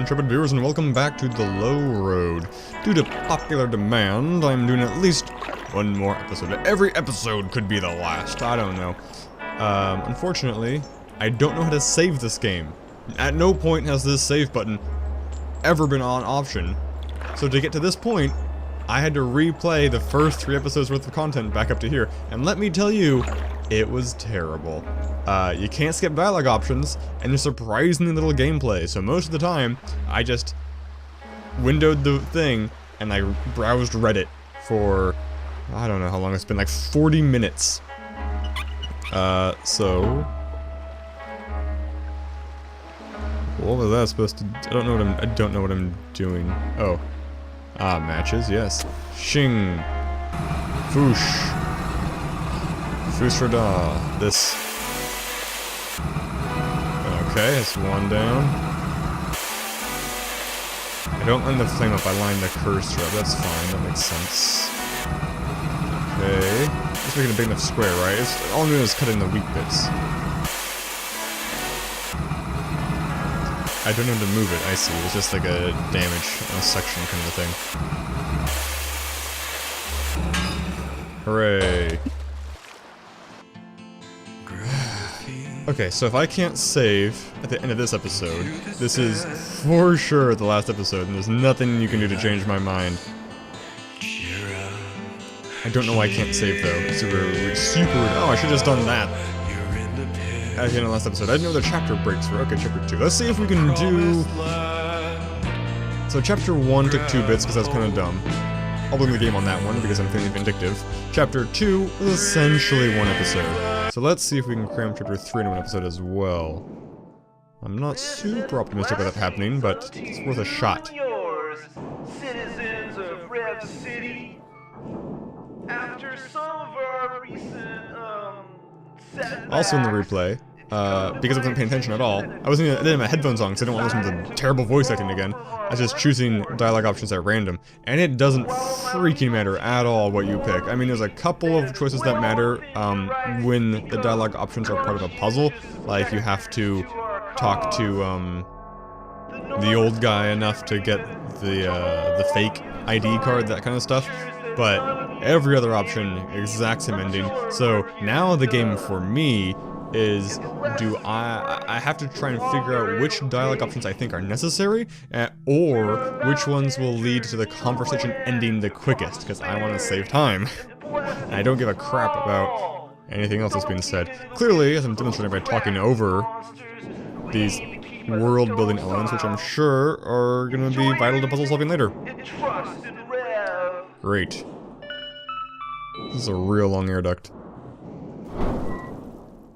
intrepid viewers, and welcome back to The Low Road. Due to popular demand, I'm doing at least one more episode. Every episode could be the last, I don't know. Unfortunately, I don't know how to save this game. At no point has this save button ever been on option. So to get to this point, I had to replay the first 3 episodes worth of content back up to here. And let me tell you, it was terrible. You can't skip dialogue options, and there's surprisingly little gameplay, so most of the time, I just windowed the thing, and I browsed Reddit for, I don't know how long it's been, like 40 minutes. So... what was that supposed to... I don't know what I'm doing. Oh. Matches, yes. Shing. Foosh. Fusrada. This. Okay, that's one down. I don't line the flame up, I line the cursor up. That's fine, that makes sense. Okay. Just making a big enough square, right? All I'm doing is cutting the weak bits. I don't know how to move it, I see. It's just like a damage on a section kind of thing. Hooray. Okay, so if I can't save at the end of this episode, this is for sure the last episode, and there's nothing you can do to change my mind. I don't know why I can't save though. Super. Oh, I should have just done that. At the end of the last episode. I didn't know the chapter breaks were. Okay, chapter 2. Let's see if we can do... So chapter 1 took 2 bits because I was kind of dumb. I'll blame the game on that one because I'm feeling vindictive. Chapter 2 was essentially 1 episode. So let's see if we can cram chapter 3 into 1 episode as well. I'm not super optimistic about that happening, but it's worth a shot. Citizens of Rev City. After some of our recent also in the replay, because I wasn't paying attention at all, I didn't have my headphones on because I didn't want to listen to the terrible voice acting again. I was just choosing dialogue options at random, and it doesn't freaking matter at all what you pick. I mean, there's a couple of choices that matter when the dialogue options are part of a puzzle, like you have to talk to the old guy enough to get the fake ID card, that kind of stuff. But every other option, exact same ending. So now the game for me is, I have to try and figure out which dialogue options I think are necessary, or which ones will lead to the conversation ending the quickest, because I want to save time. And I don't give a crap about anything else that's being said. Clearly, as I'm demonstrating by talking over these world-building elements, which I'm sure are going to be vital to puzzle solving later. Great. This is a real long air duct.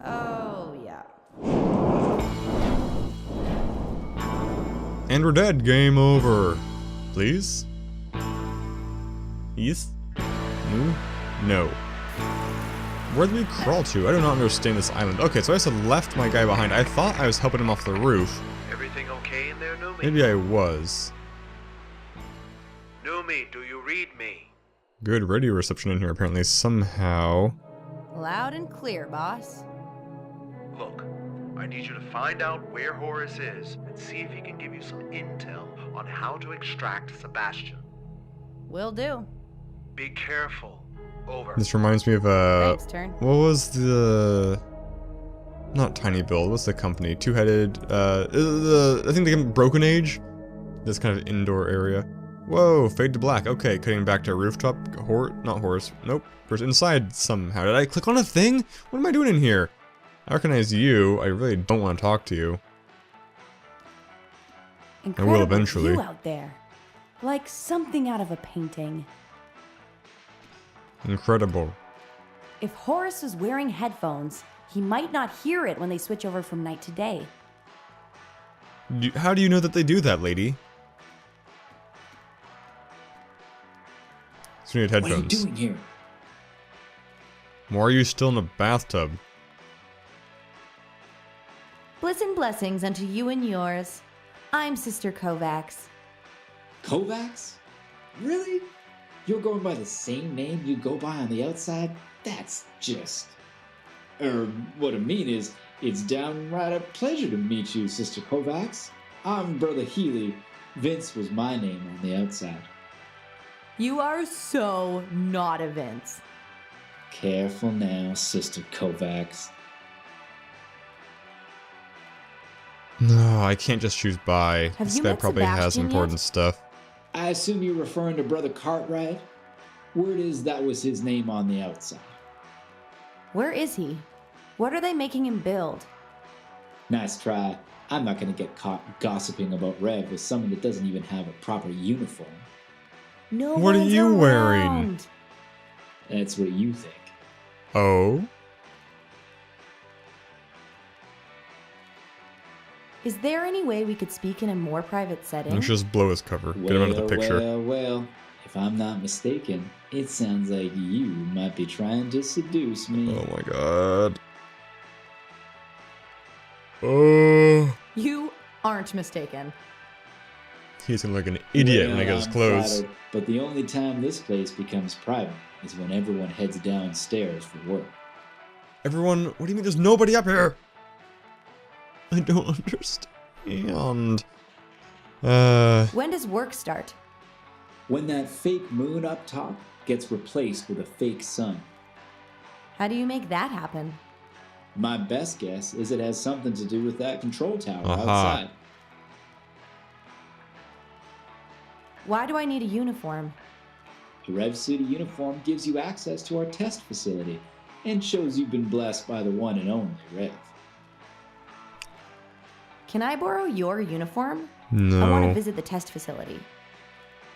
Oh, yeah. And we're dead. Game over. Please? Yes? No. Where did we crawl to? I do not understand this island. Okay, so I just left my guy behind. I thought I was helping him off the roof. Everything okay in there, Noomi? Maybe I was. Noomi, do you read me? Good radio reception in here, apparently, somehow. Loud and clear, boss. Look, I need you to find out where Horace is and see if he can give you some intel on how to extract Sebastian. Will do. Be careful. Over. This reminds me of, Thanks, Turn. what was the... Not Tiny Build, what's the company? Two-headed, I think they came Broken Age? This kind of indoor area. Whoa, fade to black. Okay, cutting back to rooftop. Not Horace. Nope. There's inside somehow. Did I click on a thing? What am I doing in here? I recognize you. I really don't want to talk to you. Incredible I will eventually. View out there. Like something out of a painting. Incredible. If Horace was wearing headphones, he might not hear it when they switch over from night to day. How do you know that they do that, lady? So you need headphones. What are you doing here? Why are you still in the bathtub? Bliss and blessings unto you and yours. I'm Sister Kovacs. Kovacs? Really? You're going by the same name you go by on the outside? That's just... what I mean is, it's downright a pleasure to meet you, Sister Kovacs. I'm Brother Healy. Vince was my name on the outside. You are so not a Vince. Careful now, Sister Kovacs. No, I can't just choose by. Have This you guy met probably has Sebastian important yet? stuff. I assume you're referring to Brother Cartwright? Word is that was his name on the outside. Where is he? What are they making him build? Nice try. I'm not gonna get caught gossiping about Rev with someone that doesn't even have a proper uniform. No What are one's you wearing? around. That's what you think. Oh? Is there any way we could speak in a more private setting? Let's just blow his cover. Get him out of the picture. Well. If I'm not mistaken, it sounds like you might be trying to seduce me. Oh my god. Oh. You aren't mistaken. He's gonna look like an idiot when he gets I'm close. flattered, but the only time this place becomes private is when everyone heads downstairs for work. Everyone, what do you mean there's nobody up here? I don't understand. When does work start? When that fake moon up top gets replaced with a fake sun. How do you make that happen? My best guess is it has something to do with that control tower Aha. outside. Why do I need a uniform? The Rev City uniform gives you access to our test facility and shows you've been blessed by the one and only Rev. Can I borrow your uniform? No. I want to visit the test facility.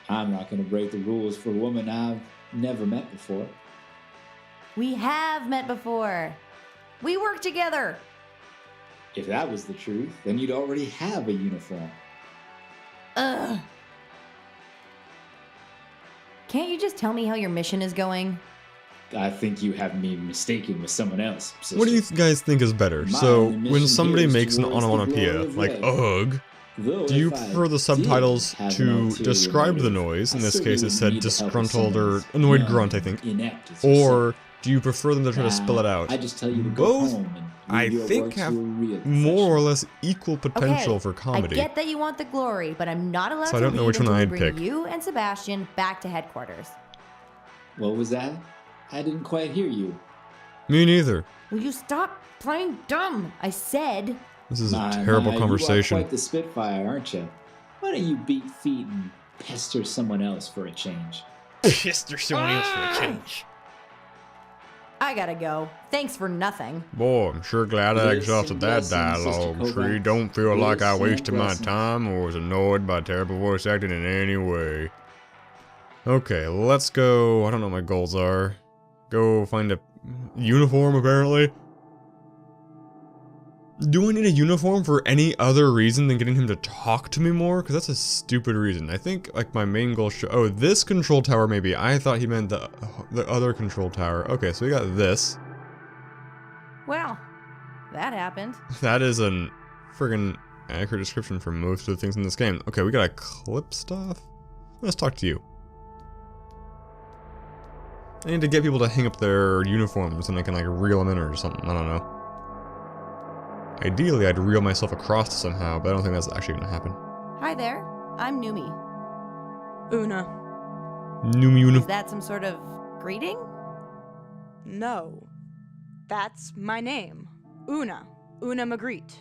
I'm not going to break the rules for a woman I've never met before. We have met before. We work together. If that was the truth, then you'd already have a uniform. Ugh. Can't you just tell me how your mission is going? I think you have me mistaken with someone else, sister. What do you guys think is better? My So, only mission when somebody here is makes an towards the onomatopoeia, glory of like Rev. ugh, Though do you if I prefer the did subtitles have an to ulterior describe the motive, noise? In I this certainly case, it wouldn't said need the help of disgruntled or someone annoyed young grunt, I and think. inept as yourself. Or do you prefer them to try to spell it out? I just tell you to go Both, home and I leave your think, work have to a real more or professional. less equal potential Okay, for comedy. I get that you want the glory, but I'm not allowed So I to don't know leave which one until we I'd bring pick. you and Sebastian back to headquarters. What was that? I didn't quite hear you. Me neither. Will you stop playing dumb? I said. This is a My, terrible You conversation. are quite the Spitfire, aren't you? Why don't you beat feet and pester someone else for a change? Pester someone else for a change. I gotta go. Thanks for nothing. Boy, I'm sure glad I Listen, exhausted that Sister dialogue tree. Kovacs. Don't feel like I Listen, wasted my listen. time or was annoyed by terrible voice acting in any way. Okay, let's go. I don't know what my goals are. Go find a uniform, apparently. Do I need a uniform for any other reason than getting him to talk to me more? Because that's a stupid reason. I think, like, my main goal should... Oh, this control tower, maybe. I thought he meant the other control tower. Okay, so we got this. Well, that happened. That is a friggin' accurate description for most of the things in this game. Okay, we gotta clip stuff. Let's talk to you. I need to get people to hang up their uniforms and I can, like, reel them in or something. I don't know. Ideally, I'd reel myself across somehow, but I don't think that's actually gonna happen. Hi there. I'm Noomi. Una. Noomi. Is that some sort of greeting? No. That's my name. Una. Una Magritte.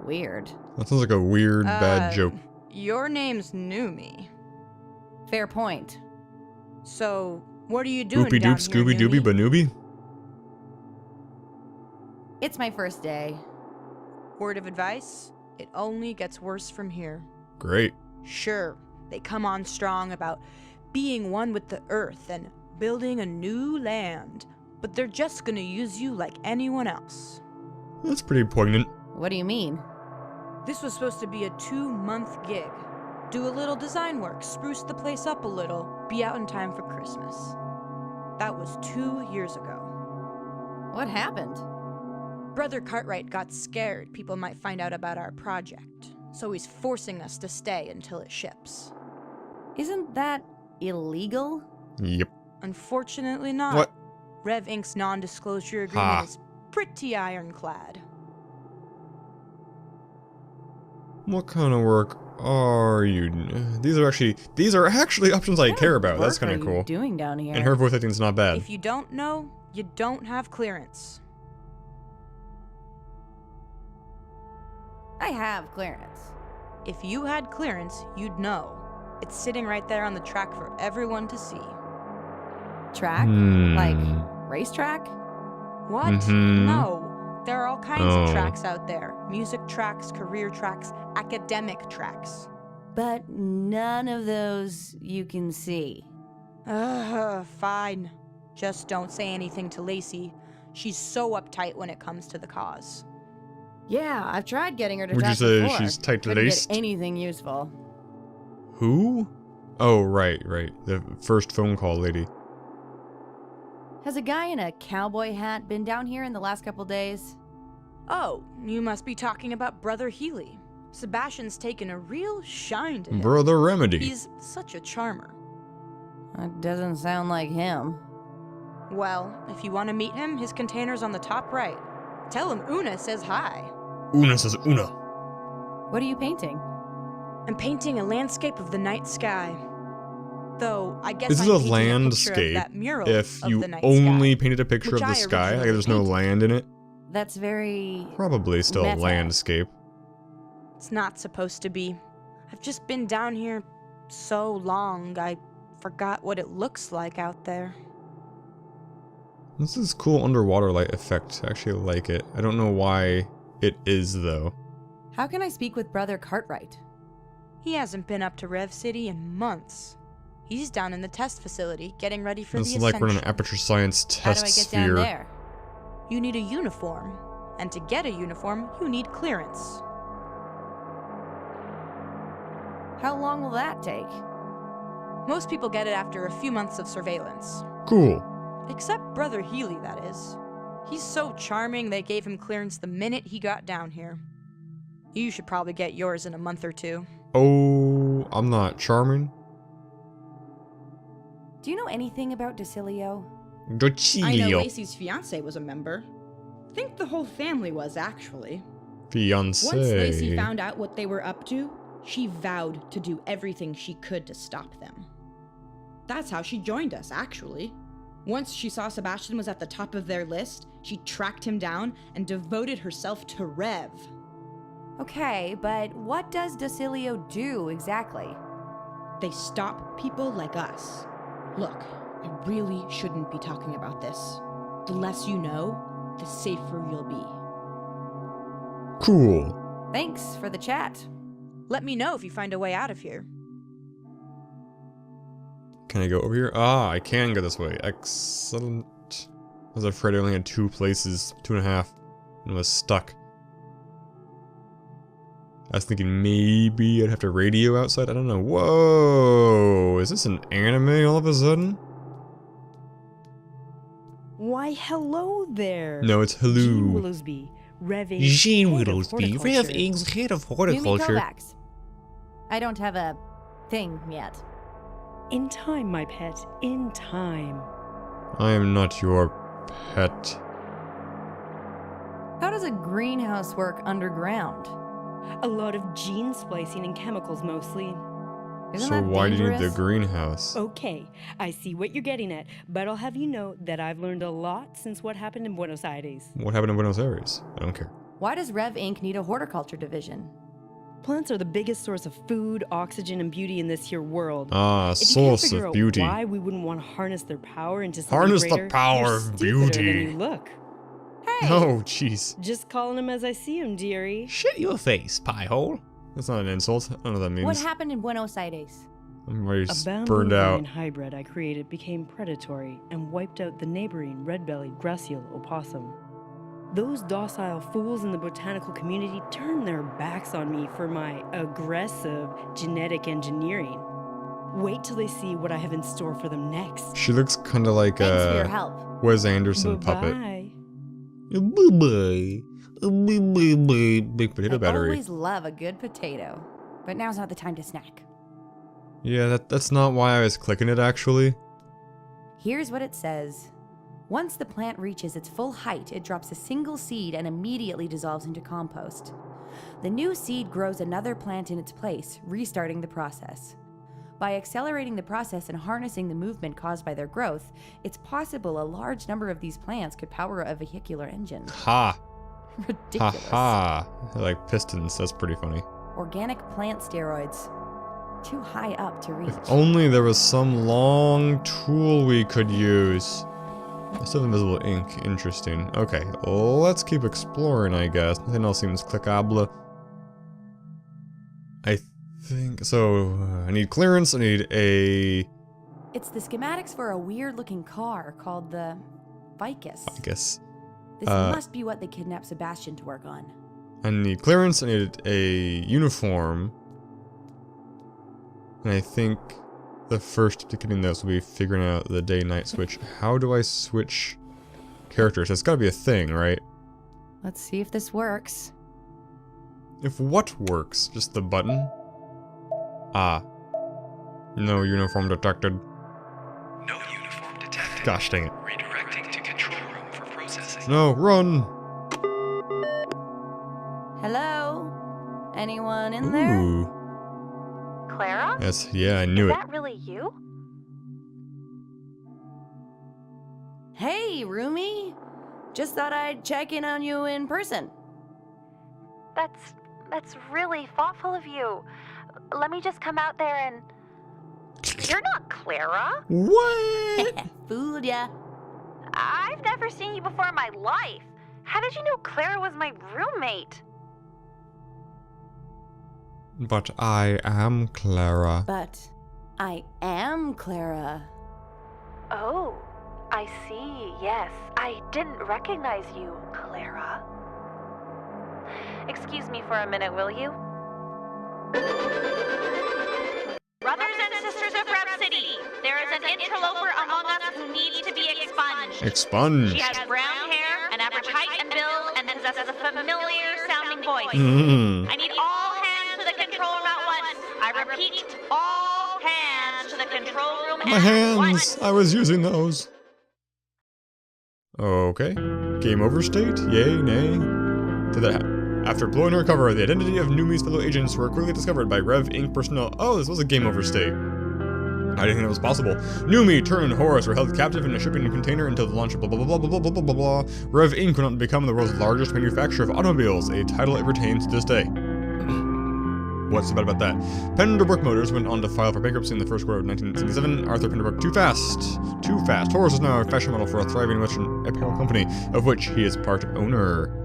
Weird. That sounds like a weird, bad joke. Your name's Noomi. Fair point. So, what are you doing Oopie down doop, here, Scooby Dooby, Noomi? Banooby? It's my first day. Word of advice? It only gets worse from here. Great. Sure, they come on strong about being one with the earth and building a new land, but they're just gonna use you like anyone else. That's pretty poignant. What do you mean? This was supposed to be a 2-month gig. Do a little design work, spruce the place up a little, be out in time for Christmas. That was 2 years ago. What happened? Brother Cartwright got scared people might find out about our project, so he's forcing us to stay until it ships. Isn't that illegal? Yep. Unfortunately not. What? Rev Inc.'s non-disclosure Ha. agreement is pretty ironclad. What kind of work are you? These are actually options I care about. That's kind of What are you cool. doing down here? And her voice acting's not bad. If you don't know, you don't have clearance. I have clearance. If you had clearance, you'd know. It's sitting right there on the track for everyone to see. Track? Like racetrack? What? No. There are all kinds of tracks out there. Music tracks, career tracks, academic tracks. But none of those you can see. Fine. Just don't say anything to Lacey. She's so uptight when it comes to the cause. Yeah, I've tried getting her to Would you talk say before. she's Couldn't tight-laced? get anything useful. Who? Oh, right. The first phone call lady. Has a guy in a cowboy hat been down here in the last couple days? Oh, you must be talking about Brother Healy. Sebastian's taken a real shine to him. Brother Remedy. He's such a charmer. That doesn't sound like him. Well, if you want to meet him, his container's on the top right. Tell him Una says hi. Una says Una. What are you painting? I'm painting a landscape of the night sky. Though, I guess This is I'm a painting picture of landscape that mural if of you the night only sky, painted a picture of which the I sky. Like originally there's no painted. land in it. That's very... Probably still a meta. landscape. It's not supposed to be. I've just been down here so long, I forgot what it looks like out there. This is cool underwater light effect. I actually like it. I don't know why it is though. How can I speak with Brother Cartwright? He hasn't been up to Rev City in months. He's down in the test facility, getting ready for This the is like we're in an Ascension. Aperture Science How test do I get sphere. down there? You need a uniform, and to get a uniform, you need clearance. How long will that take? Most people get it after a few months of surveillance. Cool. Except Brother Healy, that is. He's so charming they gave him clearance the minute he got down here. You should probably get yours in a month or two. Oh, I'm not charming. Do you know anything about Decilio? I know Docilio. Lacey's fiance was a member. Think the whole family was, actually. Fiance. Once Lacey found out what they were up to, she vowed to do everything she could to stop them. That's how she joined us, actually. Once she saw Sebastian was at the top of their list, she tracked him down and devoted herself to Rev. Okay, but what does Decilio do exactly? They stop people like us. Look, I really shouldn't be talking about this. The less you know, the safer you'll be. Cool. Thanks for the chat. Let me know if you find a way out of here. Can I go over here? Ah, I can go this way. Excellent. I was afraid I only had 2 places, 2.5, and was stuck. I was thinking maybe I'd have to radio outside. I don't know. Whoa! Is this an anime all of a sudden? Why, hello there. No, it's Jean hello. Willowsby, Rev Inc. Jean head of Whittlesby, Rev horticulture. Inc.'s head of Noomi horticulture. Kovacs. I don't have a thing yet. In time, my pet, in time. I am not your pet. How does a greenhouse work underground? A lot of gene splicing and chemicals mostly. Isn't So that why do you need the dangerous? greenhouse? Okay, I see what you're getting at, but I'll have you know that I've learned a lot since what happened in Buenos Aires. What happened in Buenos Aires? I don't care. Why does Rev Inc. need a horticulture division? Plants are the biggest source of food, oxygen, and beauty in this here world. Ah, If you can't source figure of out beauty. why we wouldn't want to harness their power into something Harness the greater, power you're of stupider than beauty. you look. Hey! Oh, jeez. Just calling them as I see them, dearie. Shut your face, piehole. That's not an insult. I don't know what that means. What happened in Buenos Aires? I'm already A bamboo burned vine out. hybrid I created became predatory and wiped out the neighboring red-bellied gracial opossum. Those docile fools in the botanical community turned their backs on me for my aggressive genetic engineering. Wait till they see what I have in store for them next. She looks kind of like Thanks for your a help. Wes Anderson puppet. Bye-bye. Big potato I battery. always love a good potato, but now's not the time to snack. Yeah, that's not why I was clicking it actually. Here's what it says. Once the plant reaches its full height, it drops a single seed and immediately dissolves into compost. The new seed grows another plant in its place, restarting the process. By accelerating the process and harnessing the movement caused by their growth, it's possible a large number of these plants could power a vehicular engine. Ha! Ridiculous. Ha ha! They're like pistons, that's pretty funny. Organic plant steroids. Too high up to reach. If only there was some long tool we could use. I still have invisible ink. Interesting. Okay, let's keep exploring, I guess. Nothing else seems clickable. I think... So, I need clearance, I need a... It's the schematics for a weird-looking car called the Vicus. Vicus. This must be what they kidnapped Sebastian to work on. I need clearance, I need a uniform. And I think the first step to getting this will be figuring out the day-night switch. How do I switch characters? It's gotta be a thing, right? Let's see if this works. If what works? Just the button? Ah. No uniform detected. No uniform detected. Gosh dang it. Redirecting to control room for processing. No, run! Hello? Anyone in there? Ooh. Clara? Yes, yeah, I knew Is it. that really you? Hey, Rumi. Just thought I'd check in on you in person. That's really thoughtful of you. Let me just come out there and... You're not Clara. What? Fooled ya. I've never seen you before in my life. How did you know Clara was my roommate? But I am Clara. But I am Clara. Oh, I see. Yes, I didn't recognize you, Clara. Excuse me for a minute, will you? Brothers and sisters of Rap City, there is an interloper among us who needs to be expunged. Expunged. She has brown hair, an average height and build, and possesses a familiar-sounding voice. I need all hands to the control room at once. I repeat, all hands to the control room My at hands! once. I was using those. Okay. Game over state? Yay, nay? Did that happen? After blowing her cover, the identity of Noomi's fellow agents were quickly discovered by Rev Inc. personnel. Oh, this was a game over state. I didn't think that was possible. Noomi, Turn, and Horace were held captive in a shipping container until the launch of blah blah blah blah blah blah blah blah blah. Rev Inc. went on to become the world's largest manufacturer of automobiles, a title it retains to this day. What's so bad about that? Penderbrook Motors went on to file for bankruptcy in the first quarter of 1977. Arthur Penderbrook, too fast. Too fast. Horace is now a fashion model for a thriving Western apparel company, of which he is part owner.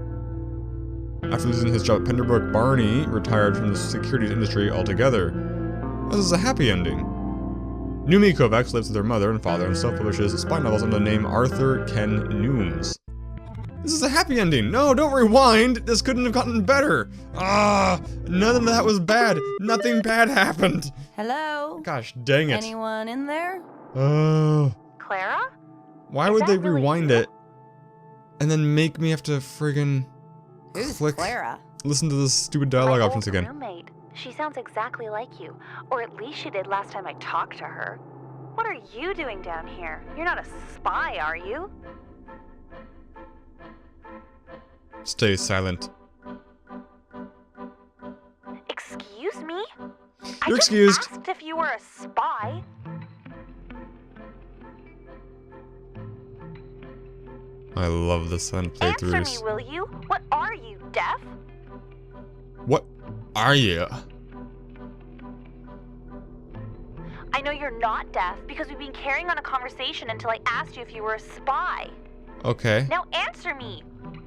After losing his job at Penderbrook, Barney retired from the securities industry altogether. This is a happy ending. Noomi Kovacs lives with her mother and father and self-publishes spy novels under the name Arthur Ken Nooms. This is a happy ending. No, don't rewind. This couldn't have gotten better. None of that was bad. Nothing bad happened. Hello? Gosh dang it. Anyone in there? Clara? Why would they rewind it and then make me have to friggin' Who's click, Clara? listen to this stupid dialogue My options old again. roommate. She sounds exactly like you, or at least she did last time I talked to her. What are you doing down here? You're not a spy, are you? Stay silent. Excuse me? You're I excused. just asked if you were a spy. I love the silent Answer me, playthroughs. will you? What are you, deaf? What are you? I know you're not deaf because we've been carrying on a conversation until I asked you if you were a spy. Okay. Now answer me.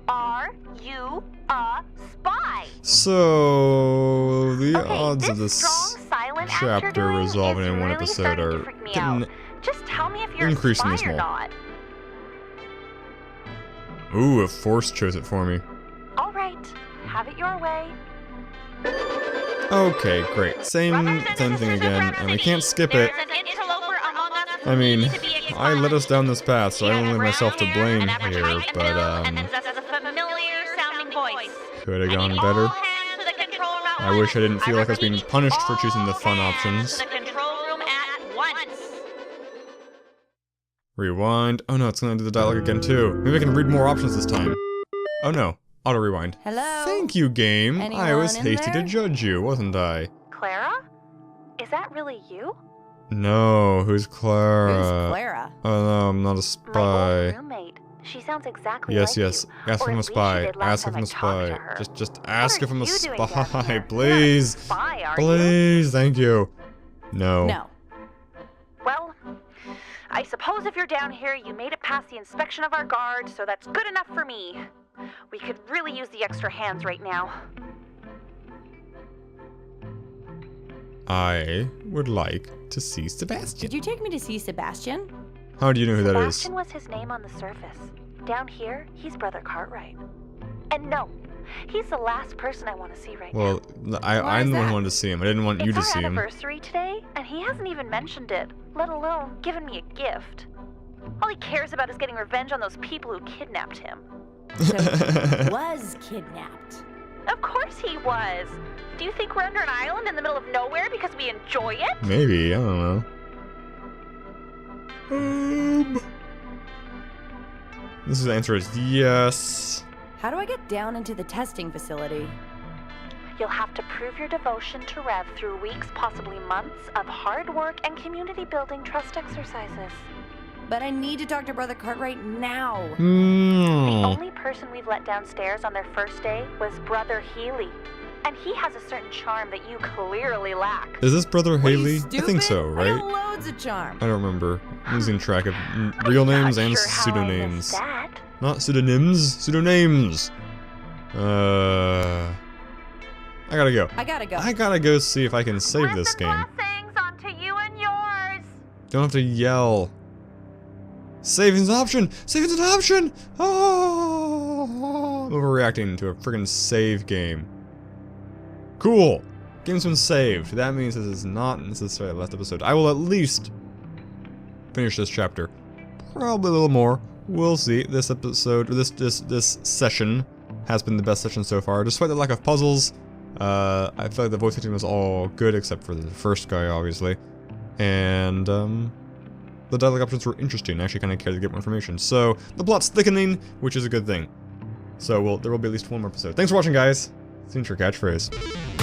Are you a spy? So the Okay, odds of this this strong silent act you're chapter doing resolving is in one really episode starting to are freak me getting out. Just tell me if you're a increasingly spy or small. not. Ooh, a force chose it for me. All right, have it your way. Okay, great. Same thing again, and we can't skip it. I mean, I led us down this path, so I only have myself to blame here, but could have gone better. I wish I didn't feel like I was being punished for choosing the fun options. Rewind. Oh no, it's gonna do the dialogue again too. Maybe I can read more options this time. Oh no. Auto rewind. Hello? Thank you, game. I Anyone was in hasty to there? judge you, wasn't I? Clara? Is that really you? No, who's Clara? Who's Clara? Oh no, I'm not a My spy. old roommate. She sounds exactly Yes, like yes. you. Ask Or if I'm a at least she spy. did last Ask if time I'm I a talked to spy. her. Just ask What if I'm a are you doing down spy, here? please. You're not a spy, are you? Please, thank you. No. No. Well, I suppose if you're down here, you made it past the inspection of our guard, so that's good enough for me. We could really use the extra hands right now. I would like to see Sebastian. Did you take me to see Sebastian? How do you know who that is? Sebastian was his name on the surface. Down here, he's Brother Cartwright. And no, he's the last person I want to see right Well, now. I'm the one who wanted to see him. I didn't want you to It's see our him. anniversary today, and he hasn't even mentioned it, let alone given me a gift. All he cares about is getting revenge on those people who kidnapped him. So he was kidnapped. Of course he was. Do you think we're under an island in the middle of nowhere because we enjoy it? Maybe, I don't know. This is the answer is yes. How do I get down into the testing facility? You'll have to prove your devotion to Rev through weeks, possibly months, of hard work and community building trust exercises. But I need to talk to Brother Cartwright now. The Hmm. only person we've let downstairs on their first day was Brother Healy. And he has a certain charm that you clearly lack. Is this Brother What, are you Haley? I stupid? think so, I right? got loads of charm. I don't remember. I'm losing track of real names Not and sure how I pseudonyms. missed that. Not pseudonyms, pseudonyms. I gotta go. I gotta go. I gotta go see if I can save this game. Blessings onto you and yours. Don't have to yell. Saving's an option! Saving's an option! Oh, I'm overreacting to a friggin' save game. Cool! Game's been saved. That means this is not necessarily the last episode. I will at least finish this chapter. Probably a little more. We'll see. This episode, or this session has been the best session so far. Despite the lack of puzzles, I feel like the voice acting was all good except for the first guy, obviously. And, the dialogue options were interesting. I actually kind of cared to get more information. So, the plot's thickening, which is a good thing. So, there will be at least one more episode. Thanks for watching, guys. Signature catchphrase.